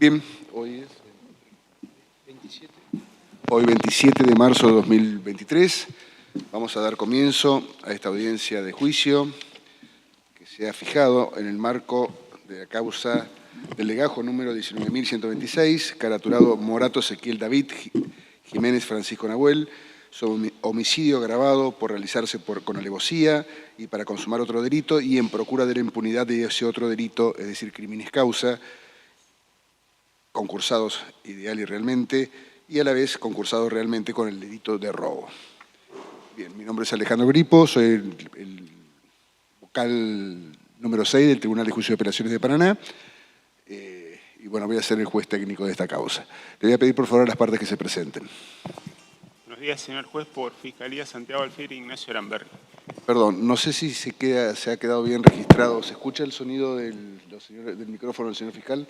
Bien, hoy 27 de marzo de 2023, vamos a dar comienzo a esta audiencia de juicio que se ha fijado en el marco de la causa del legajo número 19.126, caraturado Morato Ezequiel David Jiménez Francisco Nahuel, sobre homicidio agravado por realizarse con alevosía y para consumar otro delito y en procura de la impunidad de ese otro delito, es decir, criminis causa, concursados ideal y realmente, y a la vez concursados realmente con el delito de robo. Bien, mi nombre es Alejandro Gripo, soy el vocal número 6 del Tribunal de Juicio de Apelaciones de Paraná, y bueno, voy a ser el juez técnico de esta causa. Le voy a pedir por favor a las partes que se presenten. Buenos días, señor juez, por Fiscalía Santiago Alfieri, Ignacio Aramberri. Perdón, no sé si se ha quedado bien registrado. ¿Se escucha el sonido del micrófono del señor fiscal?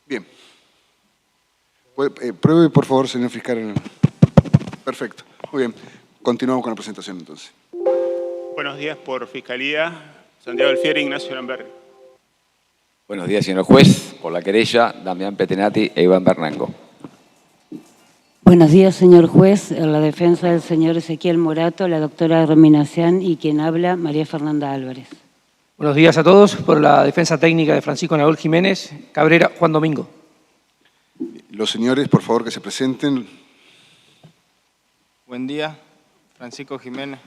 Bien. Pruebe, por favor, señor fiscal. Perfecto. Muy bien. Continuamos con la presentación, entonces. Buenos días, por Fiscalía Santiago Alfieri, Ignacio Aramberri. Buenos días, señor juez. Por la querella, Damián Petenati e Iván Bernango. Buenos días, señor juez. En la defensa del señor Ezequiel Morato, la doctora Reminacián y quien habla, María Fernanda Álvarez. Buenos días a todos. Por la defensa técnica de Francisco Nahuel Jiménez, Cabrera, Juan Domingo. Los señores, por favor, que se presenten. Buen día, Francisco Jiménez.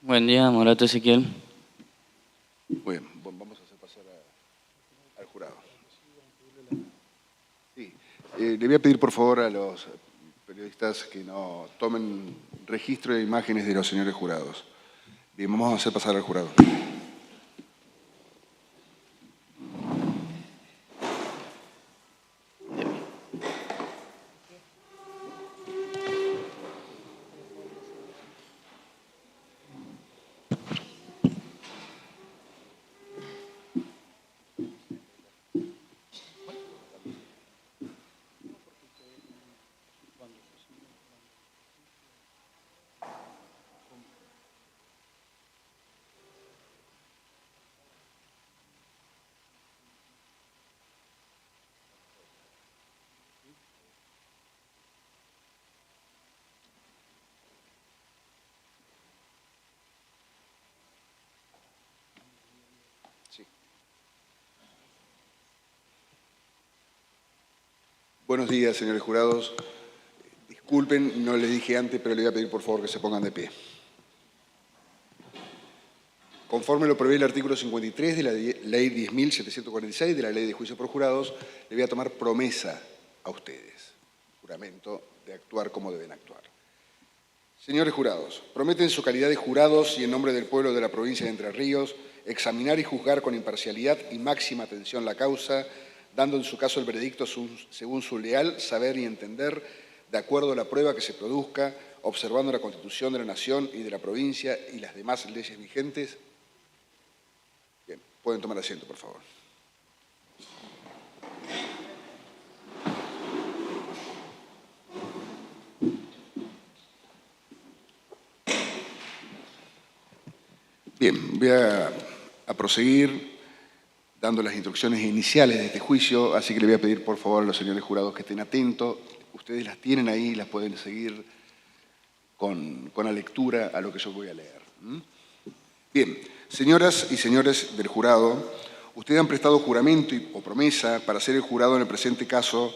Buen día, Morato Ezequiel. Muy bien, vamos a hacer pasar al jurado. Sí. Le voy a pedir, por favor, a los periodistas que no tomen registro de imágenes de los señores jurados. Bien, vamos a hacer pasar al jurado. Buenos días, señores jurados. Disculpen, no les dije antes, pero les voy a pedir por favor que se pongan de pie. Conforme lo prevé el artículo 53 de la Ley 10.746 de la Ley de Juicio por Jurados, le voy a tomar promesa a ustedes, juramento de actuar como deben actuar. Señores jurados, prometen en su calidad de jurados y en nombre del pueblo de la provincia de Entre Ríos examinar y juzgar con imparcialidad y máxima atención la causa, dando en su caso el veredicto según su leal saber y entender, de acuerdo a la prueba que se produzca, observando la Constitución de la Nación y de la provincia y las demás leyes vigentes. Bien, pueden tomar asiento, por favor. Bien, voy a proseguir dando las instrucciones iniciales de este juicio, así que le voy a pedir por favor a los señores jurados que estén atentos. Ustedes las tienen ahí, las pueden seguir con la lectura a lo que yo voy a leer. Bien, señoras y señores del jurado, ustedes han prestado juramento o promesa para ser el jurado en el presente caso,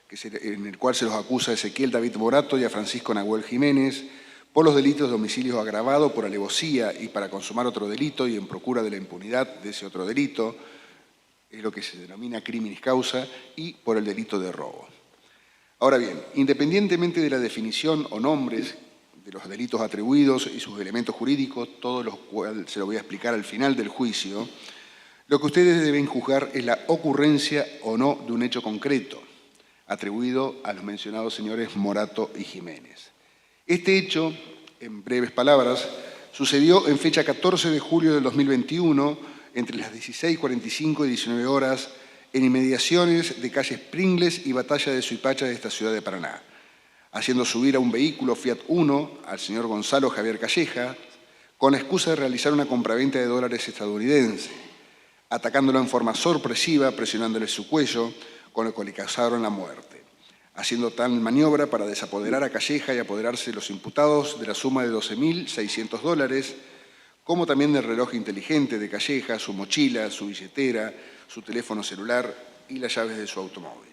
en el cual se los acusa a Ezequiel David Morato y a Francisco Nahuel Jiménez por los delitos de homicidio agravado por alevosía y para consumar otro delito y en procura de la impunidad de ese otro delito, es lo que se denomina criminis causa, y por el delito de robo. Ahora bien, independientemente de la definición o nombres de los delitos atribuidos y sus elementos jurídicos, todos los cuales se lo voy a explicar al final del juicio, lo que ustedes deben juzgar es la ocurrencia o no de un hecho concreto, atribuido a los mencionados señores Morato y Jiménez. Este hecho, en breves palabras, sucedió en fecha 14 de julio del 2021, entre las 16:45 y 19 horas, en inmediaciones de calle Pringles y Batalla de Suipacha de esta ciudad de Paraná. haciendo subir a un vehículo Fiat Uno al señor Gonzalo Javier Calleja, con la excusa de realizar una compraventa de dólares estadounidenses, atacándolo en forma sorpresiva, presionándole su cuello, con lo que le causaron la muerte, haciendo tal maniobra para desapoderar a Calleja y apoderarse de los imputados de la suma de $12.600, como también del reloj inteligente de Calleja, su mochila, su billetera, su teléfono celular y las llaves de su automóvil.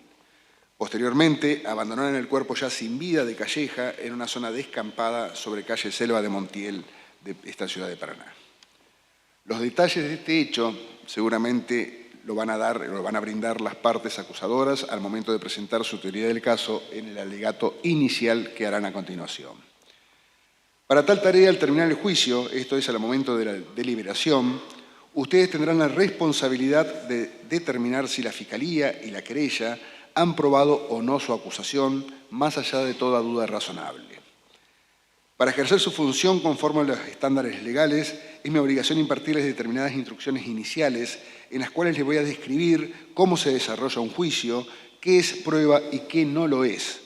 Posteriormente, abandonaron el cuerpo ya sin vida de Calleja en una zona descampada sobre calle Selva de Montiel de esta ciudad de Paraná. Los detalles de este hecho seguramente lo van a brindar las partes acusadoras al momento de presentar su teoría del caso en el alegato inicial que harán a continuación. Para tal tarea, al terminar el juicio, esto es al momento de la deliberación, ustedes tendrán la responsabilidad de determinar si la Fiscalía y la querella han probado o no su acusación, más allá de toda duda razonable. Para ejercer su función conforme a los estándares legales, es mi obligación impartirles determinadas instrucciones iniciales en las cuales les voy a describir cómo se desarrolla un juicio, qué es prueba y qué no lo es,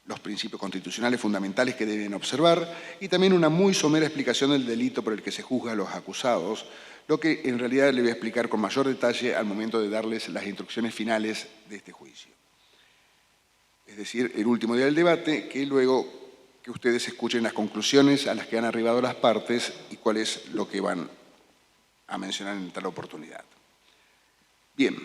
los principios constitucionales fundamentales que deben observar y también una muy somera explicación del delito por el que se juzga a los acusados, lo que en realidad le voy a explicar con mayor detalle al momento de darles las instrucciones finales de este juicio. Es decir, el último día del debate, que luego que ustedes escuchen las conclusiones a las que han arribado las partes y cuál es lo que van a mencionar en tal oportunidad. Bien.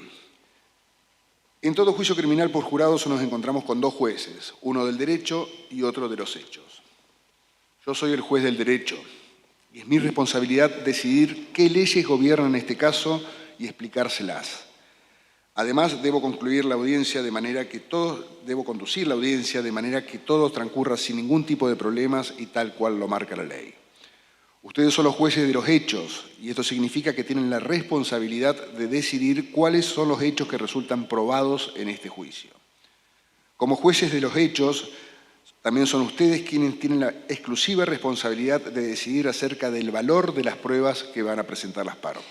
En todo juicio criminal por jurados nos encontramos con dos jueces, uno del derecho y otro de los hechos. Yo soy el juez del derecho y es mi responsabilidad decidir qué leyes gobiernan este caso y explicárselas. Además, debo conducir la audiencia de manera que todo transcurra sin ningún tipo de problemas y tal cual lo marca la ley. Ustedes son los jueces de los hechos y esto significa que tienen la responsabilidad de decidir cuáles son los hechos que resultan probados en este juicio. Como jueces de los hechos, también son ustedes quienes tienen la exclusiva responsabilidad de decidir acerca del valor de las pruebas que van a presentar las partes.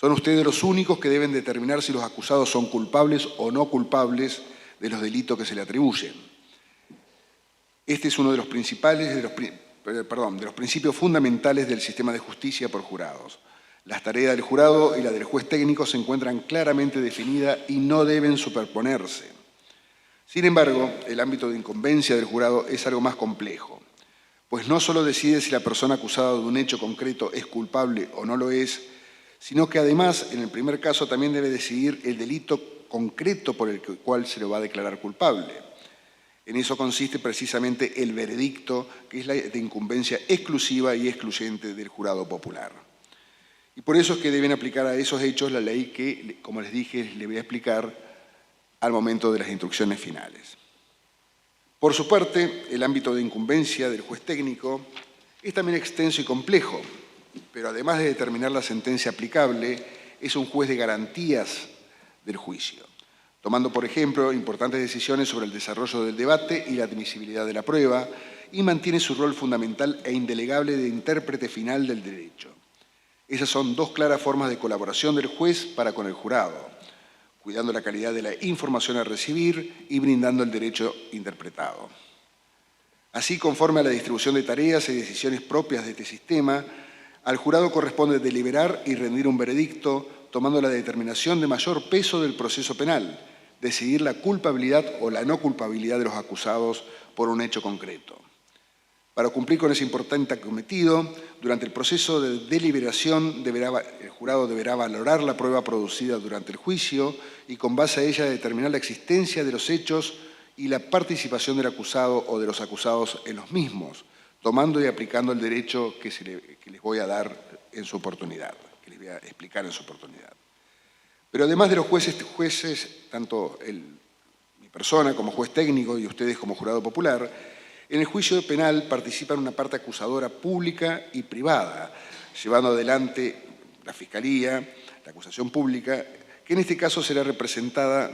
Son ustedes los únicos que deben determinar si los acusados son culpables o no culpables de los delitos que se le atribuyen. Este es uno de los principios fundamentales del sistema de justicia por jurados. Las tareas del jurado y las del juez técnico se encuentran claramente definidas y no deben superponerse. Sin embargo, el ámbito de incumbencia del jurado es algo más complejo, pues no solo decide si la persona acusada de un hecho concreto es culpable o no lo es, sino que además, en el primer caso, también debe decidir el delito concreto por el cual se lo va a declarar culpable. En eso consiste precisamente el veredicto, que es la de incumbencia exclusiva y excluyente del jurado popular. Y por eso es que deben aplicar a esos hechos la ley que, como les dije, les voy a explicar al momento de las instrucciones finales. Por su parte, el ámbito de incumbencia del juez técnico es también extenso y complejo, pero además de determinar la sentencia aplicable, es un juez de garantías del juicio, tomando, por ejemplo, importantes decisiones sobre el desarrollo del debate y la admisibilidad de la prueba, y mantiene su rol fundamental e indelegable de intérprete final del derecho. Esas son dos claras formas de colaboración del juez para con el jurado, cuidando la calidad de la información a recibir y brindando el derecho interpretado. Así, conforme a la distribución de tareas y decisiones propias de este sistema, al jurado corresponde deliberar y rendir un veredicto, tomando la determinación de mayor peso del proceso penal, decidir la culpabilidad o la no culpabilidad de los acusados por un hecho concreto. Para cumplir con ese importante cometido, durante el proceso de deliberación, el jurado deberá valorar la prueba producida durante el juicio y con base a ella determinar la existencia de los hechos y la participación del acusado o de los acusados en los mismos, tomando y aplicando el derecho que les voy a dar en su oportunidad, que les voy a explicar en su oportunidad. Pero además de los jueces, tanto mi persona como juez técnico y ustedes como jurado popular, en el juicio penal participan una parte acusadora pública y privada, llevando adelante la Fiscalía, la acusación pública, que en este caso será representada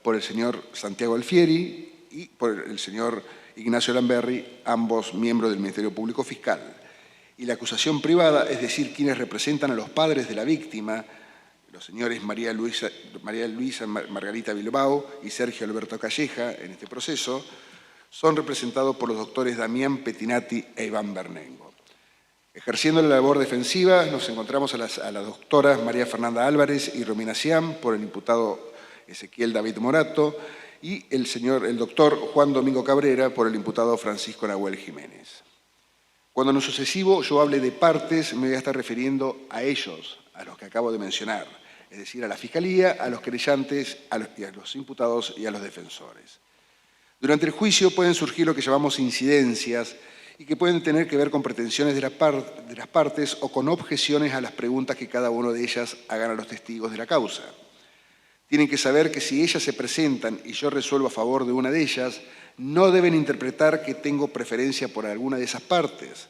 por el señor Santiago Alfieri y por el señor Ignacio Lamberri, ambos miembros del Ministerio Público Fiscal. Y la acusación privada, es decir, quienes representan a los padres de la víctima, los señores María Luisa Margarita Bilbao y Sergio Alberto Calleja en este proceso, son representados por los doctores Damián Pettinati e Iván Bernengo. Ejerciendo la labor defensiva, nos encontramos a las doctoras María Fernanda Álvarez y Romina Siam por el imputado Ezequiel David Morato y el doctor Juan Domingo Cabrera por el imputado Francisco Nahuel Jiménez. Cuando en lo sucesivo yo hable de partes, me voy a estar refiriendo a ellos, a los que acabo de mencionar, es decir, a la Fiscalía, a los querellantes, a los imputados y a los defensores. Durante el juicio pueden surgir lo que llamamos incidencias y que pueden tener que ver con pretensiones de las partes o con objeciones a las preguntas que cada una de ellas hagan a los testigos de la causa. Tienen que saber que si ellas se presentan y yo resuelvo a favor de una de ellas, no deben interpretar que tengo preferencia por alguna de esas partes.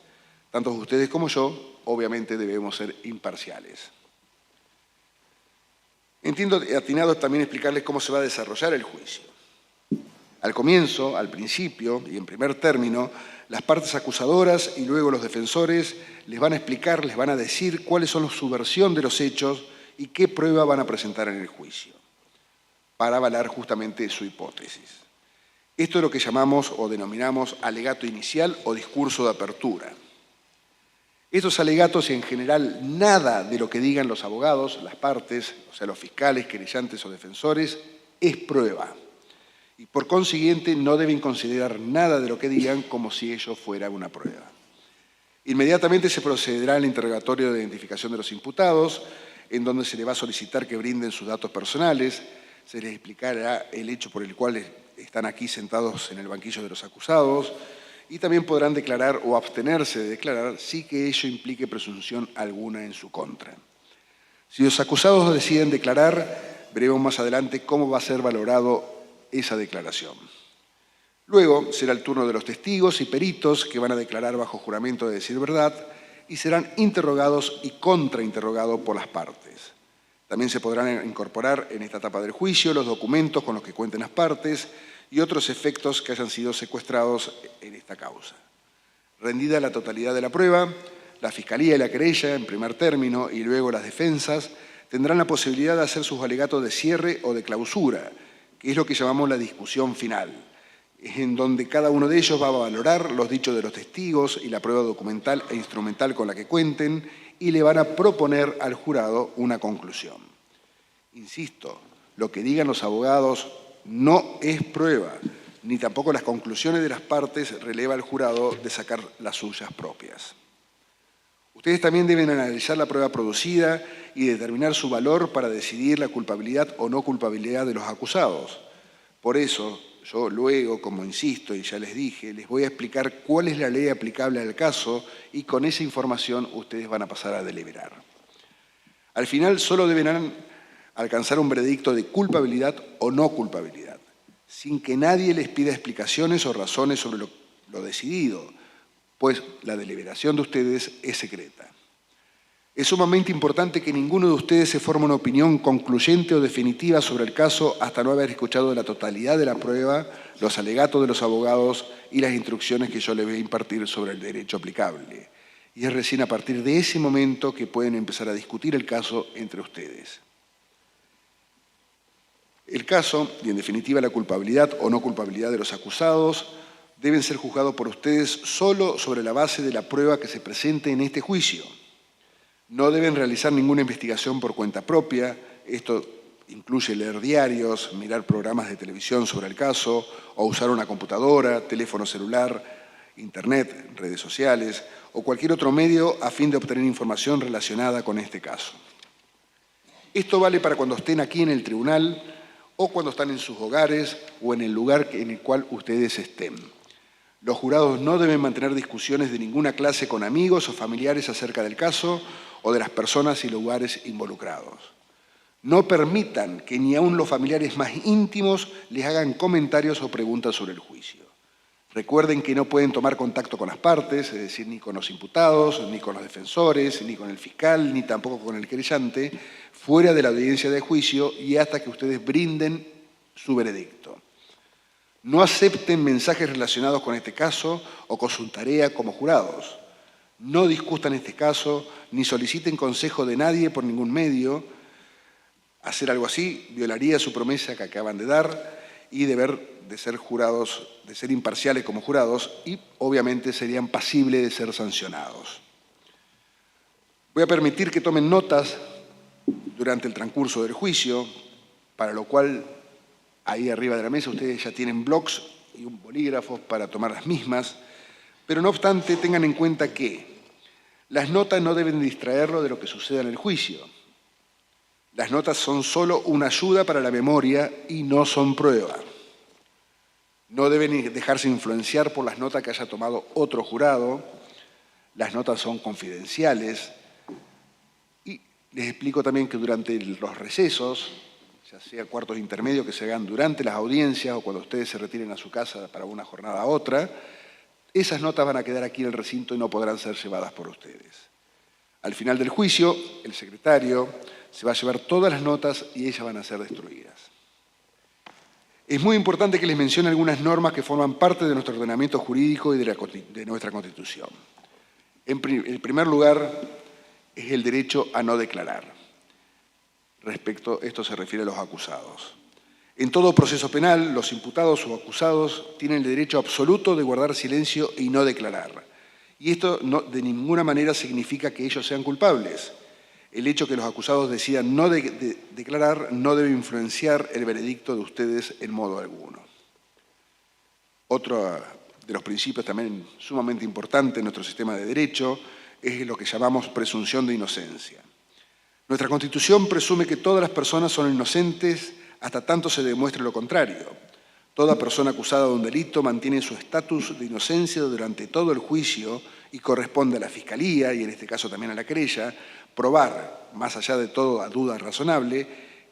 Tanto ustedes como yo, obviamente, debemos ser imparciales. Entiendo atinado también explicarles cómo se va a desarrollar el juicio. Al comienzo, al principio y en primer término, las partes acusadoras y luego los defensores les van a explicar, les van a decir cuáles son su versión de los hechos y qué prueba van a presentar en el juicio, para avalar justamente su hipótesis. Esto es lo que llamamos o denominamos alegato inicial o discurso de apertura. Estos alegatos y en general nada de lo que digan los abogados, las partes, o sea, los fiscales, querellantes o defensores, es prueba. Y por consiguiente no deben considerar nada de lo que digan como si ello fuera una prueba. Inmediatamente se procederá al interrogatorio de identificación de los imputados, en donde se les va a solicitar que brinden sus datos personales, se les explicará el hecho por el cual están aquí sentados en el banquillo de los acusados y también podrán declarar o abstenerse de declarar sin que ello implique presunción alguna en su contra. Si los acusados deciden declarar, veremos más adelante cómo va a ser valorado esa declaración. Luego será el turno de los testigos y peritos que van a declarar bajo juramento de decir verdad y serán interrogados y contrainterrogados por las partes. También se podrán incorporar en esta etapa del juicio los documentos con los que cuenten las partes y otros efectos que hayan sido secuestrados en esta causa. Rendida la totalidad de la prueba, la Fiscalía y la querella, en primer término, y luego las defensas, tendrán la posibilidad de hacer sus alegatos de cierre o de clausura, que es lo que llamamos la discusión final. Es en donde cada uno de ellos va a valorar los dichos de los testigos y la prueba documental e instrumental con la que cuenten y le van a proponer al jurado una conclusión. Insisto, lo que digan los abogados no es prueba, ni tampoco las conclusiones de las partes releva al jurado de sacar las suyas propias. Ustedes también deben analizar la prueba producida y determinar su valor para decidir la culpabilidad o no culpabilidad de los acusados. Por eso, yo luego, como insisto y ya les dije, les voy a explicar cuál es la ley aplicable al caso y con esa información ustedes van a pasar a deliberar. Al final solo deberán alcanzar un veredicto de culpabilidad o no culpabilidad, sin que nadie les pida explicaciones o razones sobre lo decidido, pues la deliberación de ustedes es secreta. Es sumamente importante que ninguno de ustedes se forme una opinión concluyente o definitiva sobre el caso hasta no haber escuchado la totalidad de la prueba, los alegatos de los abogados y las instrucciones que yo les voy a impartir sobre el derecho aplicable. Y es recién a partir de ese momento que pueden empezar a discutir el caso entre ustedes. El caso, y en definitiva la culpabilidad o no culpabilidad de los acusados, deben ser juzgados por ustedes solo sobre la base de la prueba que se presente en este juicio. No deben realizar ninguna investigación por cuenta propia. Esto incluye leer diarios, mirar programas de televisión sobre el caso, o usar una computadora, teléfono celular, internet, redes sociales, o cualquier otro medio a fin de obtener información relacionada con este caso. Esto vale para cuando estén aquí en el tribunal o cuando están en sus hogares o en el lugar en el cual ustedes estén. Los jurados no deben mantener discusiones de ninguna clase con amigos o familiares acerca del caso o de las personas y lugares involucrados. No permitan que ni aun los familiares más íntimos les hagan comentarios o preguntas sobre el juicio. Recuerden que no pueden tomar contacto con las partes, es decir, ni con los imputados, ni con los defensores, ni con el fiscal, ni tampoco con el querellante, fuera de la audiencia de juicio y hasta que ustedes brinden su veredicto. No acepten mensajes relacionados con este caso o con su tarea como jurados. No discutan este caso, ni soliciten consejo de nadie por ningún medio. Hacer algo así violaría su promesa que acaban de dar y deber de ser jurados, de ser imparciales como jurados, y obviamente serían pasibles de ser sancionados. Voy a permitir que tomen notas durante el transcurso del juicio, para lo cual ahí arriba de la mesa ustedes ya tienen blocs y un bolígrafo para tomar las mismas, pero no obstante tengan en cuenta que las notas no deben distraerlo de lo que suceda en el juicio. Las notas son solo una ayuda para la memoria y no son prueba. No deben dejarse influenciar por las notas que haya tomado otro jurado. Las notas son confidenciales. Y les explico también que durante los recesos, ya sea cuartos intermedios que se hagan durante las audiencias o cuando ustedes se retiren a su casa para una jornada a otra, esas notas van a quedar aquí en el recinto y no podrán ser llevadas por ustedes. Al final del juicio, el secretario se va a llevar todas las notas y ellas van a ser destruidas. Es muy importante que les mencione algunas normas que forman parte de nuestro ordenamiento jurídico y de nuestra Constitución. En primer lugar, es el derecho a no declarar. Esto se refiere a los acusados. En todo proceso penal, los imputados o acusados tienen el derecho absoluto de guardar silencio y no declarar. Y esto de ninguna manera significa que ellos sean culpables. El hecho que los acusados decidan no declarar no debe influenciar el veredicto de ustedes en modo alguno. Otro de los principios también sumamente importante en nuestro sistema de derecho es lo que llamamos presunción de inocencia. Nuestra Constitución presume que todas las personas son inocentes hasta tanto se demuestre lo contrario. Toda persona acusada de un delito mantiene su estatus de inocencia durante todo el juicio y corresponde a la Fiscalía, y en este caso también a la querella, probar, más allá de toda duda razonable,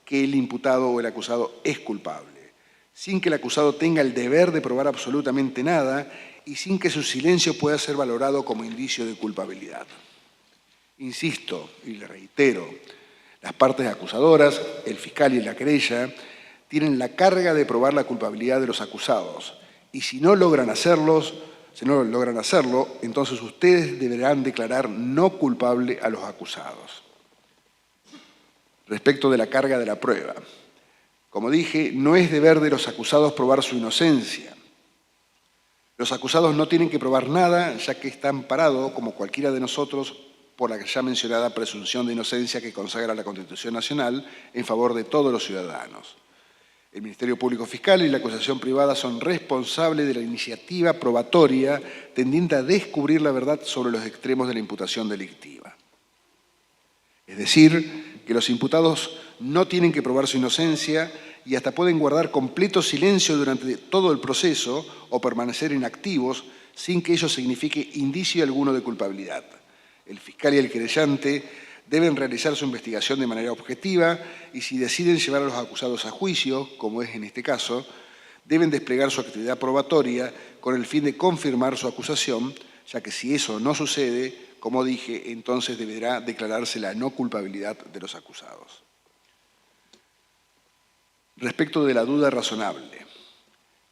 que el imputado o el acusado es culpable, sin que el acusado tenga el deber de probar absolutamente nada y sin que su silencio pueda ser valorado como indicio de culpabilidad. Insisto y le reitero, las partes acusadoras, el fiscal y la querella, tienen la carga de probar la culpabilidad de los acusados, y si no logran hacerlo, entonces ustedes deberán declarar no culpable a los acusados. Respecto de la carga de la prueba, como dije, no es deber de los acusados probar su inocencia. Los acusados no tienen que probar nada, ya que está amparado, como cualquiera de nosotros, por la ya mencionada presunción de inocencia que consagra la Constitución Nacional en favor de todos los ciudadanos. El Ministerio Público Fiscal y la acusación privada son responsables de la iniciativa probatoria tendiente a descubrir la verdad sobre los extremos de la imputación delictiva. Es decir, que los imputados no tienen que probar su inocencia y hasta pueden guardar completo silencio durante todo el proceso o permanecer inactivos sin que ello signifique indicio alguno de culpabilidad. El fiscal y el querellante deben realizar su investigación de manera objetiva y si deciden llevar a los acusados a juicio, como es en este caso, deben desplegar su actividad probatoria con el fin de confirmar su acusación, ya que si eso no sucede, como dije, entonces deberá declararse la no culpabilidad de los acusados. Respecto de la duda razonable,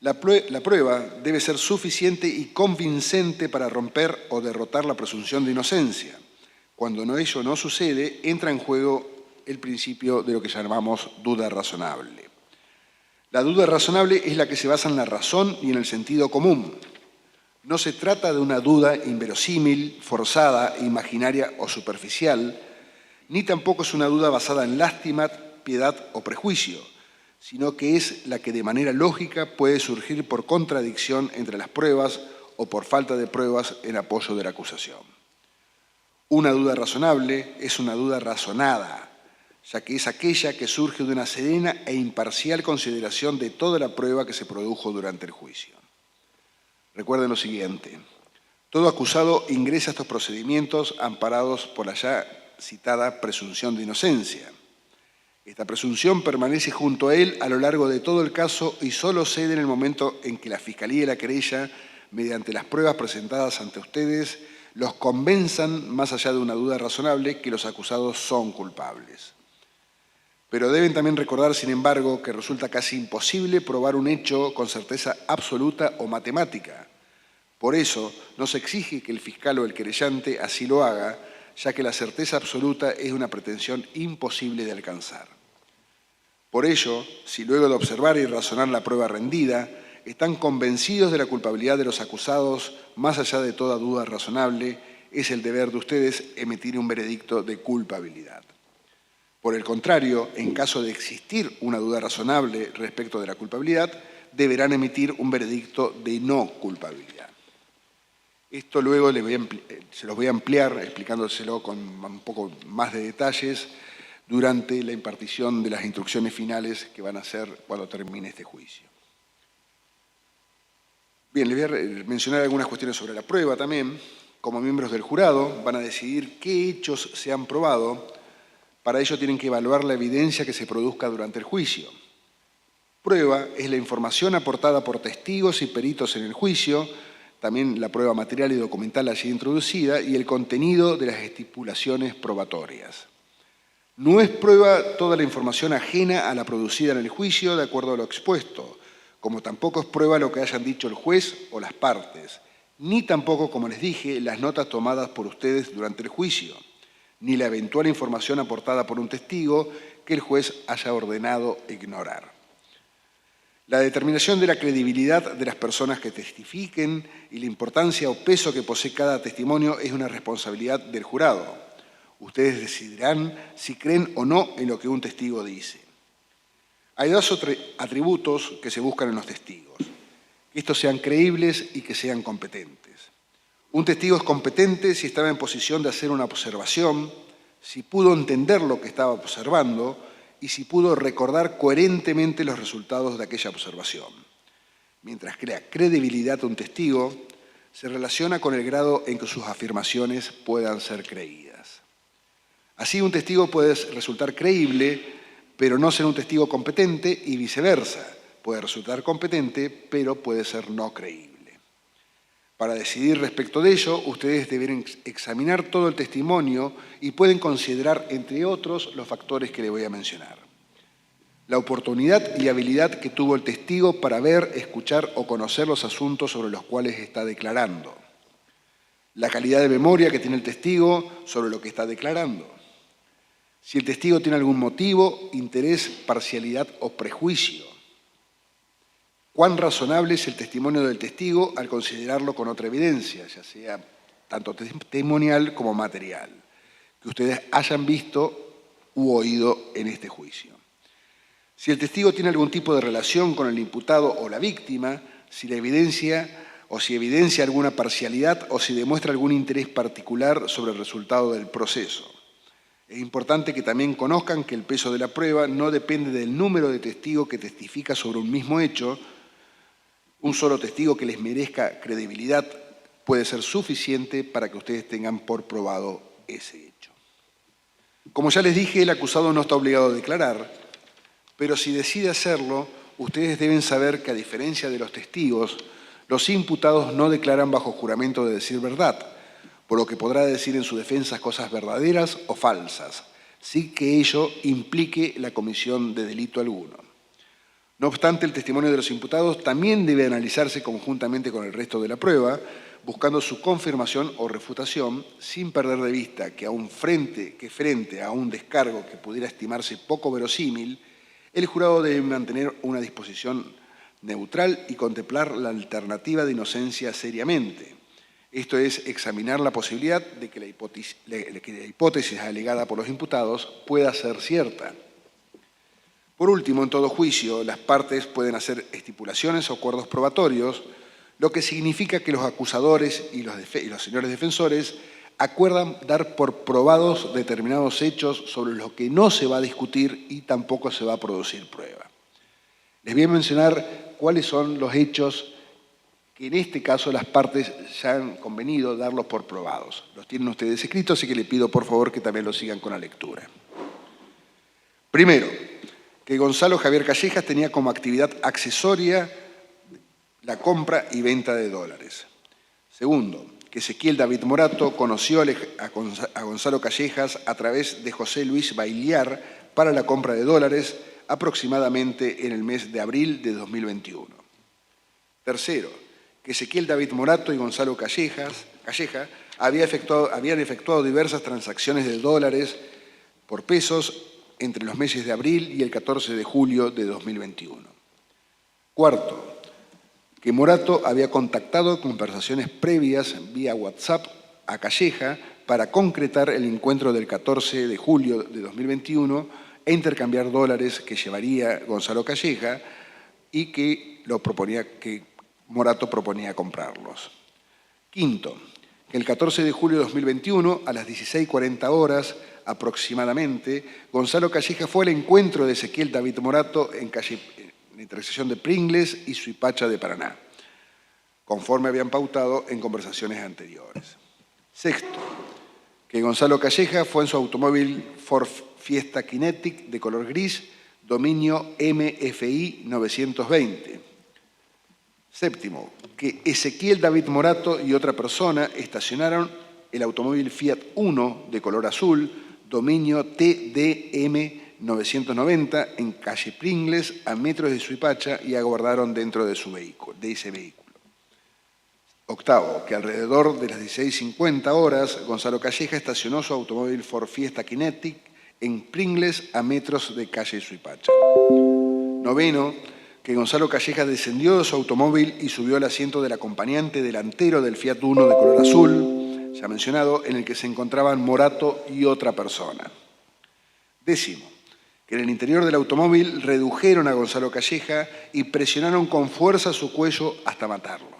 la prueba debe ser suficiente y convincente para romper o derrotar la presunción de inocencia. Cuando ello no sucede, entra en juego el principio de lo que llamamos duda razonable. La duda razonable es la que se basa en la razón y en el sentido común. No se trata de una duda inverosímil, forzada, imaginaria o superficial, ni tampoco es una duda basada en lástima, piedad o prejuicio, sino que es la que de manera lógica puede surgir por contradicción entre las pruebas o por falta de pruebas en apoyo de la acusación. Una duda razonable es una duda razonada, ya que es aquella que surge de una serena e imparcial consideración de toda la prueba que se produjo durante el juicio. Recuerden lo siguiente, todo acusado ingresa a estos procedimientos amparados por la ya citada presunción de inocencia. Esta presunción permanece junto a él a lo largo de todo el caso y solo cede en el momento en que la Fiscalía y la querella, mediante las pruebas presentadas ante ustedes, los convenzan, más allá de una duda razonable, que los acusados son culpables. Pero deben también recordar, sin embargo, que resulta casi imposible probar un hecho con certeza absoluta o matemática. Por eso, no se exige que el fiscal o el querellante así lo haga, ya que la certeza absoluta es una pretensión imposible de alcanzar. Por ello, si luego de observar y razonar la prueba rendida, están convencidos de la culpabilidad de los acusados, más allá de toda duda razonable, es el deber de ustedes emitir un veredicto de culpabilidad. Por el contrario, en caso de existir una duda razonable respecto de la culpabilidad, deberán emitir un veredicto de no culpabilidad. Esto luego se los voy a ampliar, explicándoselo con un poco más de detalles durante la impartición de las instrucciones finales que van a hacer cuando termine este juicio. Bien, les voy a mencionar algunas cuestiones sobre la prueba también. Como miembros del jurado van a decidir qué hechos se han probado. Para ello tienen que evaluar la evidencia que se produzca durante el juicio. Prueba es la información aportada por testigos y peritos en el juicio, también la prueba material y documental allí introducida y el contenido de las estipulaciones probatorias. No es prueba toda la información ajena a la producida en el juicio de acuerdo a lo expuesto, como tampoco es prueba lo que hayan dicho el juez o las partes, ni tampoco, como les dije, las notas tomadas por ustedes durante el juicio, ni la eventual información aportada por un testigo que el juez haya ordenado ignorar. La determinación de la credibilidad de las personas que testifiquen y la importancia o peso que posee cada testimonio es una responsabilidad del jurado. Ustedes decidirán si creen o no en lo que un testigo dice. Hay dos atributos que se buscan en los testigos: que estos sean creíbles y que sean competentes. Un testigo es competente si estaba en posición de hacer una observación, si pudo entender lo que estaba observando y si pudo recordar coherentemente los resultados de aquella observación. Mientras que la credibilidad de un testigo se relaciona con el grado en que sus afirmaciones puedan ser creídas. Así, un testigo puede resultar creíble, pero no ser un testigo competente, y viceversa. Puede resultar competente, pero puede ser no creíble. Para decidir respecto de ello, ustedes deben examinar todo el testimonio y pueden considerar, entre otros, los factores que les voy a mencionar. La oportunidad y habilidad que tuvo el testigo para ver, escuchar o conocer los asuntos sobre los cuales está declarando. La calidad de memoria que tiene el testigo sobre lo que está declarando. Si el testigo tiene algún motivo, interés, parcialidad o prejuicio. Cuán razonable es el testimonio del testigo al considerarlo con otra evidencia, ya sea tanto testimonial como material, que ustedes hayan visto u oído en este juicio. Si el testigo tiene algún tipo de relación con el imputado o la víctima, si evidencia alguna parcialidad o si demuestra algún interés particular sobre el resultado del proceso. Es importante que también conozcan que el peso de la prueba no depende del número de testigos que testifica sobre un mismo hecho. Un solo testigo que les merezca credibilidad puede ser suficiente para que ustedes tengan por probado ese hecho. Como ya les dije, el acusado no está obligado a declarar, pero si decide hacerlo, ustedes deben saber que, a diferencia de los testigos, los imputados no declaran bajo juramento de decir verdad, por lo que podrá decir en su defensa cosas verdaderas o falsas, sin que ello implique la comisión de delito alguno. No obstante, el testimonio de los imputados también debe analizarse conjuntamente con el resto de la prueba, buscando su confirmación o refutación, sin perder de vista que frente a un descargo que pudiera estimarse poco verosímil, el jurado debe mantener una disposición neutral y contemplar la alternativa de inocencia seriamente. Esto es, examinar la posibilidad de que la hipótesis alegada por los imputados pueda ser cierta. Por último, en todo juicio, las partes pueden hacer estipulaciones o acuerdos probatorios, lo que significa que los acusadores y los señores defensores acuerdan dar por probados determinados hechos sobre los que no se va a discutir y tampoco se va a producir prueba. Les voy a mencionar cuáles son los hechos que en este caso las partes ya han convenido darlos por probados. Los tienen ustedes escritos, así que les pido por favor que también los sigan con la lectura. Primero, que Gonzalo Javier Callejas tenía como actividad accesoria la compra y venta de dólares. Segundo, que Ezequiel David Morato conoció a Gonzalo Callejas a través de José Luis Bailiar para la compra de dólares aproximadamente en el mes de abril de 2021. Tercero, que Ezequiel David Morato y Gonzalo Calleja habían efectuado diversas transacciones de dólares por pesos entre los meses de abril y el 14 de julio de 2021. Cuarto, que Morato había contactado conversaciones previas vía WhatsApp a Calleja para concretar el encuentro del 14 de julio de 2021 e intercambiar dólares que llevaría Gonzalo Calleja y que Morato proponía comprarlos. Quinto, que el 14 de julio de 2021, a las 16:40 horas aproximadamente, Gonzalo Calleja fue al encuentro de Ezequiel David Morato en la intersección de Pringles y Suipacha de Paraná, conforme habían pautado en conversaciones anteriores. Sexto, que Gonzalo Calleja fue en su automóvil Ford Fiesta Kinetic de color gris, dominio MFI 920. Séptimo, que Ezequiel David Morato y otra persona estacionaron el automóvil Fiat Uno de color azul, dominio TDM 990 en calle Pringles, a metros de Suipacha, y aguardaron dentro de ese vehículo. Octavo, que alrededor de las 16:50 horas, Gonzalo Calleja estacionó su automóvil Ford Fiesta Kinetic en Pringles, a metros de calle Suipacha. Noveno, que Gonzalo Calleja descendió de su automóvil y subió al asiento del acompañante delantero del Fiat Uno de color azul, ya mencionado, en el que se encontraban Morato y otra persona. Décimo, que en el interior del automóvil redujeron a Gonzalo Calleja y presionaron con fuerza su cuello hasta matarlo.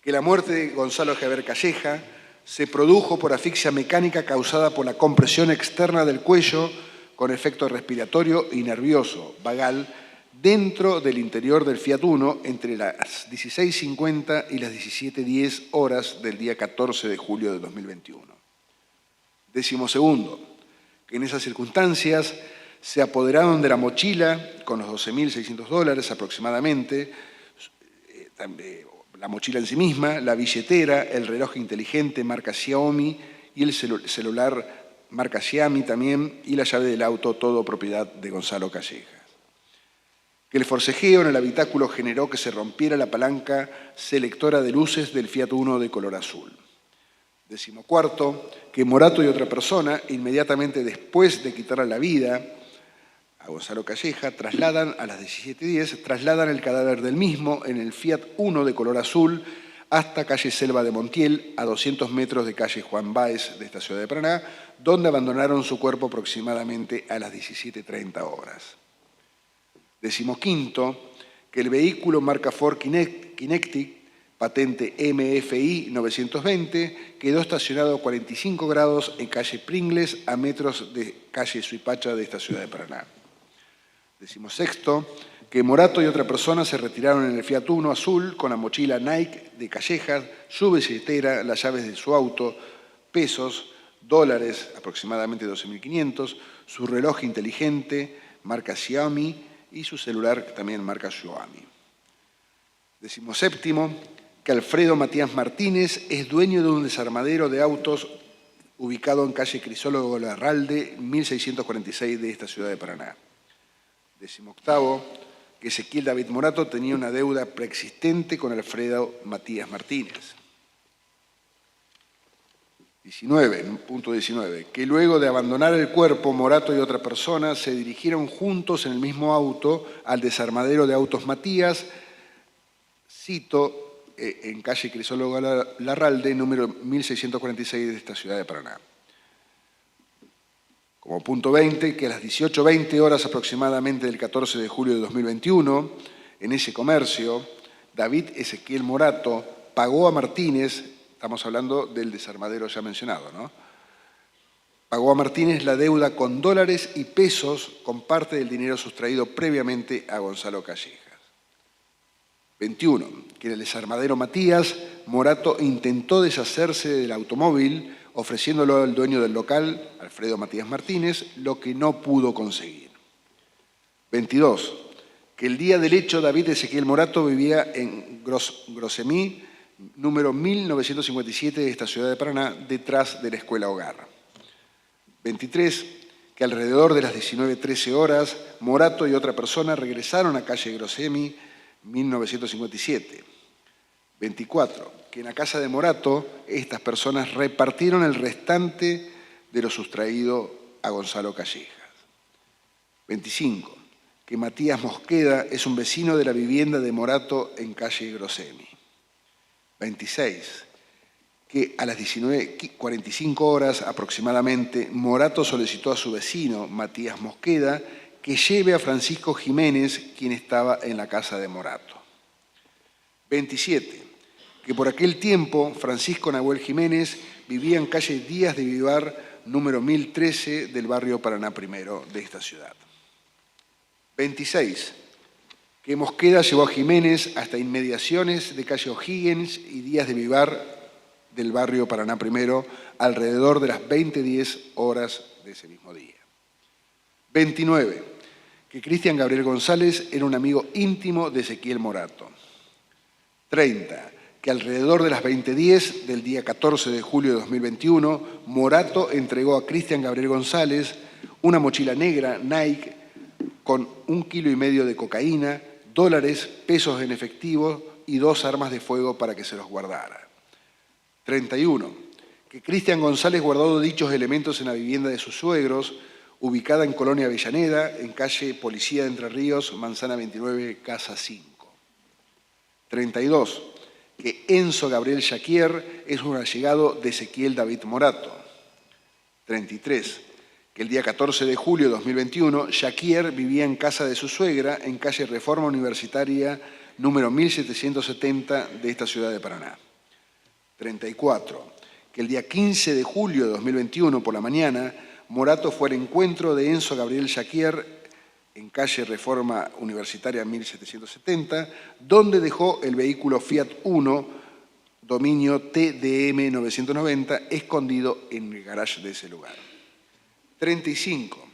Que la muerte de Gonzalo Javier Calleja se produjo por asfixia mecánica causada por la compresión externa del cuello con efecto respiratorio y nervioso vagal dentro del interior del Fiat Uno entre las 16:50 y las 17:10 horas del día 14 de julio de 2021. Décimo segundo, que en esas circunstancias se apoderaron de la mochila con los $12.600 aproximadamente, la mochila en sí misma, la billetera, el reloj inteligente marca Xiaomi y el celular marca Xiaomi también, y la llave del auto, todo propiedad de Gonzalo Calleja. Que el forcejeo en el habitáculo generó que se rompiera la palanca selectora de luces del Fiat Uno de color azul. Decimocuarto, que Morato y otra persona, inmediatamente después de quitarle la vida a Gonzalo Calleja, a las 17:10, trasladan el cadáver del mismo en el Fiat Uno de color azul hasta calle Selva de Montiel, a 200 metros de calle Juan Báez de esta ciudad de Paraná, donde abandonaron su cuerpo aproximadamente a las 17:30 horas. Decimoquinto, que el vehículo marca Ford Kinetic, patente MFI 920, quedó estacionado a 45 grados en calle Pringles, a metros de calle Suipacha de esta ciudad de Paraná. Decimosexto, que Morato y otra persona se retiraron en el Fiat Uno azul con la mochila Nike de Calleja, su billetera, las llaves de su auto, pesos, dólares, aproximadamente 12.500, su reloj inteligente, marca Xiaomi, y su celular también marca Xiaomi. Decimoséptimo, que Alfredo Matías Martínez es dueño de un desarmadero de autos ubicado en calle Crisólogo Larralde, 1646 de esta ciudad de Paraná. Decimoctavo, que Ezequiel David Morato tenía una deuda preexistente con Alfredo Matías Martínez. Punto 19, que luego de abandonar el cuerpo, Morato y otra persona se dirigieron juntos en el mismo auto al desarmadero de autos Matías, cito, en calle Crisólogo Larralde, número 1646 de esta ciudad de Paraná. Como punto 20, que a las 18:20 horas aproximadamente del 14 de julio de 2021, en ese comercio, David Ezequiel Morato pagó a Martínez, estamos hablando del desarmadero ya mencionado, ¿no? Pagó a Martínez la deuda con dólares y pesos con parte del dinero sustraído previamente a Gonzalo Calleja. 21, que en el desarmadero Matías, Morato intentó deshacerse del automóvil ofreciéndolo al dueño del local, Alfredo Matías Martínez, lo que no pudo conseguir. 22, que el día del hecho David Ezequiel Morato vivía en Grosemí, número 1957 de esta ciudad de Paraná, detrás de la escuela Hogar. 23, que alrededor de las 19:13 horas, Morato y otra persona regresaron a calle Grosemí, 1957. 24, que en la casa de Morato estas personas repartieron el restante de lo sustraído a Gonzalo Calleja. 25. Que Matías Mosqueda es un vecino de la vivienda de Morato en calle Grosemi. 26. Que a las 19:45 horas aproximadamente, Morato solicitó a su vecino, Matías Mosqueda, que lleve a Francisco Jiménez, quien estaba en la casa de Morato. 27. Que por aquel tiempo, Francisco Nahuel Jiménez vivía en calle Díaz de Vivar, número 1013 del barrio Paraná I de esta ciudad. 26. Que Mosqueda llevó a Jiménez hasta inmediaciones de calle O'Higgins y Díaz de Vivar del barrio Paraná I alrededor de las 20:10 horas de ese mismo día. 29. Que Cristian Gabriel González era un amigo íntimo de Ezequiel Morato. 30. Que alrededor de las 20:10 del día 14 de julio de 2021, Morato entregó a Cristian Gabriel González una mochila negra Nike con 1,5 kilos de cocaína, dólares, pesos en efectivo y 2 armas de fuego para que se los guardara. 31. Que Cristian González guardó dichos elementos en la vivienda de sus suegros, ubicada en Colonia Avellaneda, en calle Policía de Entre Ríos, Manzana 29, Casa 5. 32. Que Enzo Gabriel Jaquier es un allegado de Ezequiel David Morato. 33. Que el día 14 de julio de 2021, Jaquier vivía en casa de su suegra, en calle Reforma Universitaria, número 1770 de esta ciudad de Paraná. 34. Que el día 15 de julio de 2021, por la mañana, Morato fue al encuentro de Enzo Gabriel Jaquier en calle Reforma Universitaria 1770, donde dejó el vehículo Fiat Uno, dominio TDM 990, escondido en el garage de ese lugar. 35.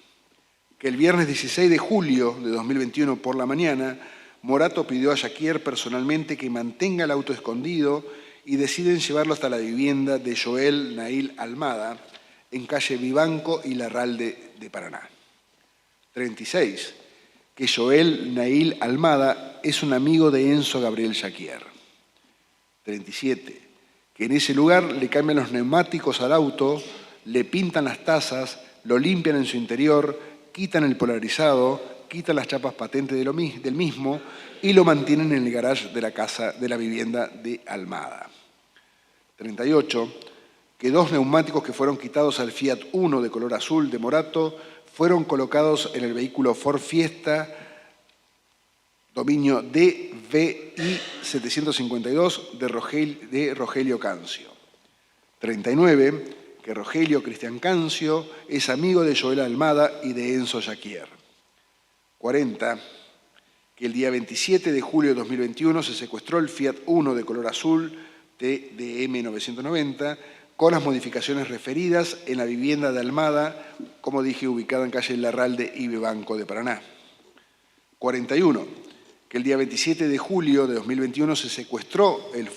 Que el viernes 16 de julio de 2021, por la mañana, Morato pidió a Jaquier personalmente que mantenga el auto escondido y deciden llevarlo hasta la vivienda de Joel Nail Almada, en calle Vivanco y Larralde de Paraná. 36. Que Joel Nail Almada es un amigo de Enzo Gabriel Jaquier. 37. Que en ese lugar le cambian los neumáticos al auto, le pintan las tazas, lo limpian en su interior, quitan el polarizado, quitan las chapas patentes del mismo y lo mantienen en el garage de la casa de la vivienda de Almada. 38. Que 2 neumáticos que fueron quitados al Fiat Uno de color azul de Morato fueron colocados en el vehículo Ford Fiesta, dominio DVI 752 de Rogelio Cancio. 39. Que Rogelio Cristian Cancio es amigo de Joel Almada y de Enzo Jaquier. 40. Que el día 27 de julio de 2021 se secuestró el Fiat Uno de color azul TDM 990 con las modificaciones referidas en la vivienda de Almada, como dije, ubicada en calle Larralde y Vivanco de Paraná. 41. Que el día 27 de julio de 2021 se secuestró el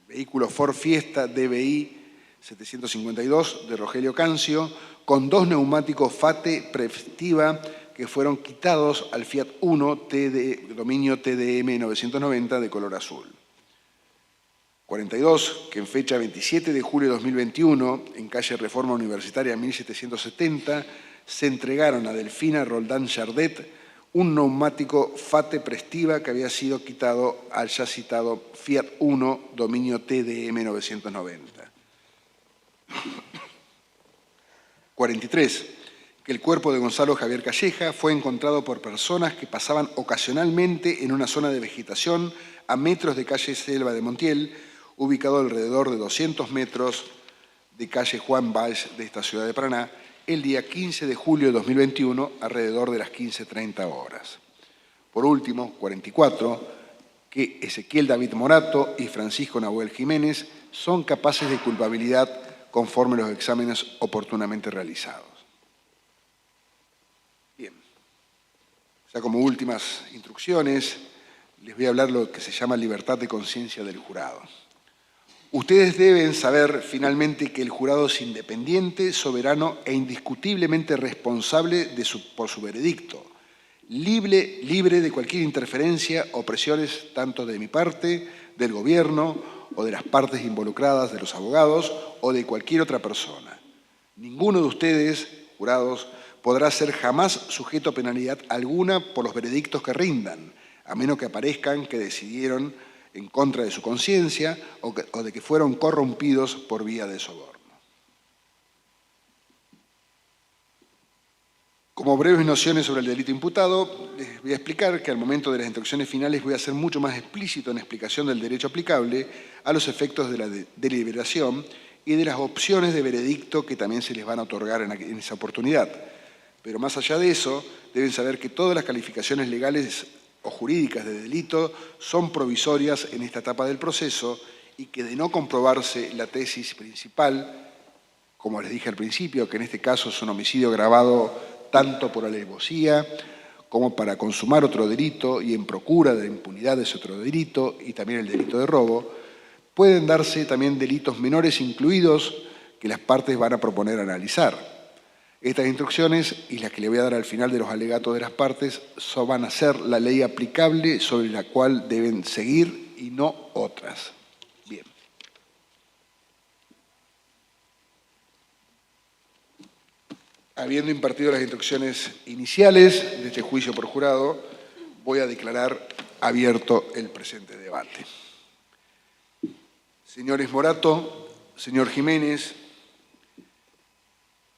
vehículo Ford Fiesta DVI 752 de Rogelio Cancio con 2 neumáticos Fate Prestiva que fueron quitados al Fiat Uno dominio TDM 990 de color azul. 42. Que en fecha 27 de julio de 2021, en calle Reforma Universitaria 1770, se entregaron a Delfina Roldán Chardet un neumático Fate Prestiva que había sido quitado al ya citado Fiat Uno dominio TDM 990. 43. Que el cuerpo de Gonzalo Javier Calleja fue encontrado por personas que pasaban ocasionalmente en una zona de vegetación a metros de calle Selva de Montiel, ubicado alrededor de 200 metros de calle Juan Valls de esta ciudad de Paraná, el día 15 de julio de 2021, alrededor de las 15:30 horas. Por último, 44, que Ezequiel David Morato y Francisco Nahuel Jiménez son capaces de culpabilidad conforme los exámenes oportunamente realizados. Bien. Ya como últimas instrucciones, les voy a hablar lo que se llama libertad de conciencia del jurado. Ustedes deben saber finalmente que el jurado es independiente, soberano e indiscutiblemente responsable por su veredicto, libre de cualquier interferencia o presiones tanto de mi parte, del gobierno o de las partes involucradas, de los abogados o de cualquier otra persona. Ninguno de ustedes, jurados, podrá ser jamás sujeto a penalidad alguna por los veredictos que rindan, a menos que aparezcan que decidieron en contra de su conciencia o de que fueron corrompidos por vía de soborno. Como breves nociones sobre el delito imputado, les voy a explicar que al momento de las instrucciones finales voy a ser mucho más explícito en la explicación del derecho aplicable a los efectos de la deliberación y de las opciones de veredicto que también se les van a otorgar en esa oportunidad. Pero más allá de eso, deben saber que todas las calificaciones legales o jurídicas de delito son provisorias en esta etapa del proceso y que de no comprobarse la tesis principal, como les dije al principio, que en este caso es un homicidio agravado tanto por alevosía como para consumar otro delito y en procura de la impunidad de ese otro delito y también el delito de robo, pueden darse también delitos menores incluidos que las partes van a proponer analizar. Estas instrucciones y las que le voy a dar al final de los alegatos de las partes van a ser la ley aplicable sobre la cual deben seguir y no otras. Bien. Habiendo impartido las instrucciones iniciales de este juicio por jurado, voy a declarar abierto el presente debate. Señores Morato, señor Jiménez,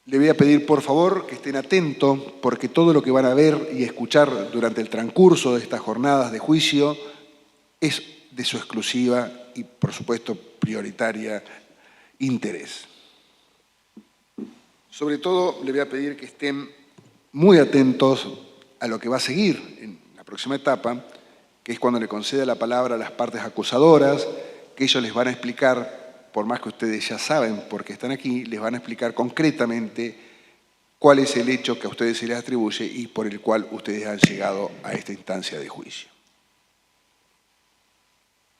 le voy a pedir por favor que estén atentos porque todo lo que van a ver y escuchar durante el transcurso de estas jornadas de juicio es de su exclusiva y, por supuesto, prioritaria interés. Sobre todo, le voy a pedir que estén muy atentos a lo que va a seguir en la próxima etapa, que es cuando le conceda la palabra a las partes acusadoras, que ellos les van a explicar, por más que ustedes ya saben por qué están aquí, les van a explicar concretamente cuál es el hecho que a ustedes se les atribuye y por el cual ustedes han llegado a esta instancia de juicio.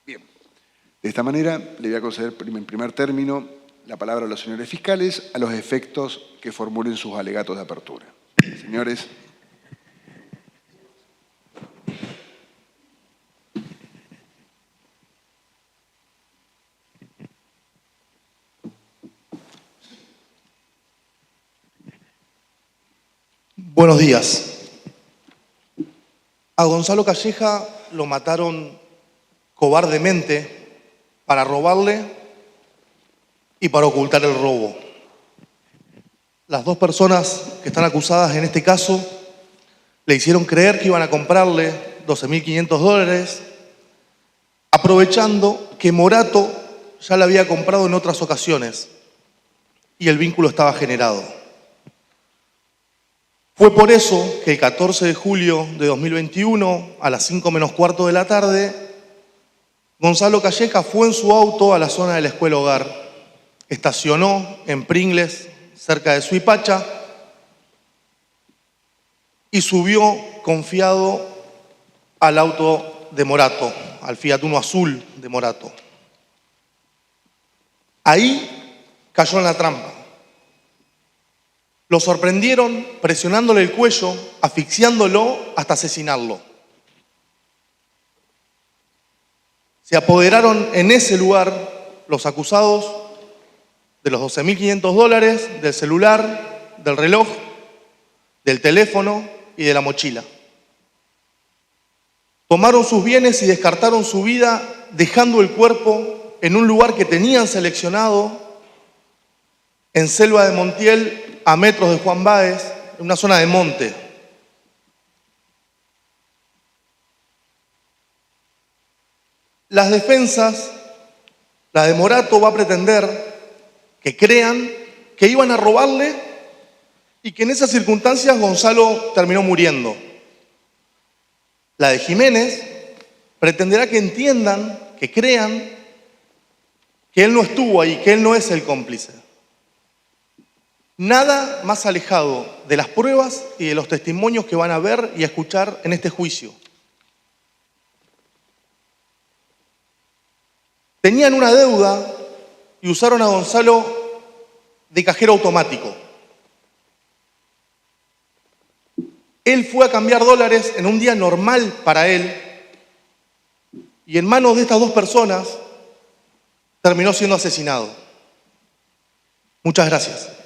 Bien, de esta manera le voy a conceder en primer término la palabra a los señores fiscales a los efectos que formulen sus alegatos de apertura. Señores. Buenos días. A Gonzalo Calleja lo mataron cobardemente para robarle y para ocultar el robo. Las dos personas que están acusadas en este caso le hicieron creer que iban a comprarle $12.500, aprovechando que Morato ya la había comprado en otras ocasiones y el vínculo estaba generado. Fue por eso que el 14 de julio de 2021, a las 5 menos cuarto de la tarde, Gonzalo Calleja fue en su auto a la zona de la escuela hogar. Estacionó en Pringles, cerca de Suipacha, y subió confiado al auto de Morato, al Fiat Uno azul de Morato. Ahí cayó en la trampa. Lo sorprendieron presionándole el cuello, asfixiándolo hasta asesinarlo. Se apoderaron en ese lugar los acusados de los $12.500, del celular, del reloj, del teléfono y de la mochila. Tomaron sus bienes y descartaron su vida, dejando el cuerpo en un lugar que tenían seleccionado en Selva de Montiel, a metros de Juan Báez, en una zona de monte. Las defensas, la de Morato va a pretender que crean que iban a robarle y que en esas circunstancias Gonzalo terminó muriendo. La de Jiménez pretenderá que entiendan, que crean que él no estuvo ahí, que él no es el cómplice. Nada más alejado de las pruebas y de los testimonios que van a ver y a escuchar en este juicio. Tenían una deuda y usaron a Gonzalo de cajero automático. Él fue a cambiar dólares en un día normal para él y en manos de estas dos personas terminó siendo asesinado. Muchas gracias.